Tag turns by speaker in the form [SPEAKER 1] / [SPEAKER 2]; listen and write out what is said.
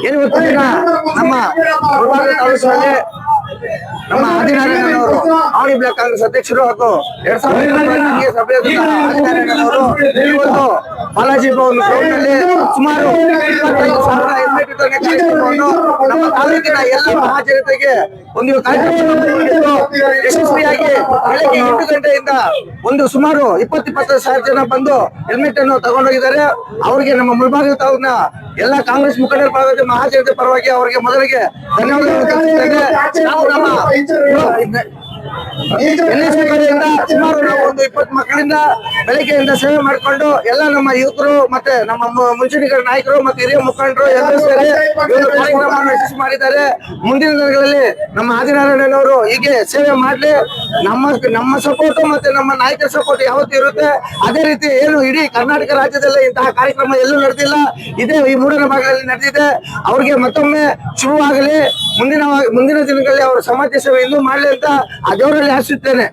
[SPEAKER 1] ಇವತ್ತು ದಿನ ನಮ್ಮ ಮುಳಬಾಗಿಲು ತಾಲೂಕಿನಲ್ಲಿ ನಮ್ಮ ಆದಿನಾರಾಯಣನವರು ಆವನಿ ಬ್ಲಾಕ್ ಕಾಂಗ್ರೆಸ್ ಅಧ್ಯಕ್ಷರು ಹಾಗೂ 2020 ಸಭೆಯ ಆದಿನಾರಾಯಣನವರು ಇವತ್ತು ಬಾಲಾಜಿ ಭವನ್ ಗ್ರೌಂಡ್ ನಲ್ಲಿ ಸುಮಾರು 25,000 ಹೆಲ್ಮೆಟ್ ವಿತರಣೆ ಕಾರ್ಯಕ್ರಮವನ್ನು ನಮ್ಮ ತಾಲೂಕಿನ ಎಲ್ಲ ಮಹಾಜನತೆಗೆ ಒಂದು ಕಾರ್ಯಕ್ರಮ ಯಶಸ್ವಿಯಾಗಿ ಬೆಳಗ್ಗೆ 8 ಗಂಟೆಯಿಂದ ಸುಮಾರು 20,000 ಜನ ಬಂದು ಹೆಲ್ಮೆಟ್ ಅನ್ನು ತಗೊಂಡೋಗಿದ್ದಾರೆ. ಅವರಿಗೆ ನಮ್ಮ ಮುಳಬಾಗಿಲು ತಾಲೂಕಿನ ಎಲ್ಲ ಕಾಂಗ್ರೆಸ್ ಮುಖಂಡರ ಪರವಾಗಿ ಮಹಾಜನತೆ ಪರವಾಗಿ ಅವರಿಗೆ ಮೊದಲಿಗೆ ಧನ್ಯವಾದಗಳು. ನಾವು ನಮ್ಮ ಸುಮಾರು ನಾವು ಒಂದು 20 ಮಕ್ಕಳಿಂದ ಬೆಳಗ್ಗೆಯಿಂದ ಸೇವೆ ಮಾಡಿಕೊಂಡು ಎಲ್ಲ ನಮ್ಮ ಯುವಕರು ಮತ್ತೆ ನಮ್ಮ ಮುಂಚೂಣಿಗಳ ನಾಯಕರು ಮತ್ತೆ ಹಿರಿಯ ಮುಖಂಡರು ಎಲ್ಲರೂ ಸೇರಿ ಕಾರ್ಯಕ್ರಮವನ್ನು ಯಶಸ್ವಿ ಮಾಡಿದ್ದಾರೆ. ಮುಂದಿನ ದಿನಗಳಲ್ಲಿ ನಮ್ಮ ಆದಿನಾರಾಯಣನವರು ಹೀಗೆ ಸೇವೆ ಮಾಡ್ಲಿ, ನಮ್ಮ ಸಪೋರ್ಟ್ ಮತ್ತೆ ನಮ್ಮ ನಾಯಕರ ಸಪೋರ್ಟ್ ಯಾವತ್ತೂ ಇರುತ್ತೆ. ಅದೇ ರೀತಿ ಏನು ಇಡೀ ಕರ್ನಾಟಕ ರಾಜ್ಯದಲ್ಲಿ ಇಂತಹ ಕಾರ್ಯಕ್ರಮ ಎಲ್ಲೂ ನಡೆದಿಲ್ಲ, ಇದೇ ಈ ಮೂಡನ ಭಾಗದಲ್ಲಿ ನಡೆದಿದೆ. ಅವ್ರಿಗೆ ಮತ್ತೊಮ್ಮೆ ಶುರುವಾಗಲಿ, ಮುಂದಿನ ದಿನಗಳಲ್ಲಿ ಅವರ ಸಮಾಜ ಸೇವೆ ಇನ್ನೂ ಮಾಡಲಿ ಅಂತ ಆ ದೇವರಲ್ಲಿ ಆಶಿಸುತ್ತೇನೆ.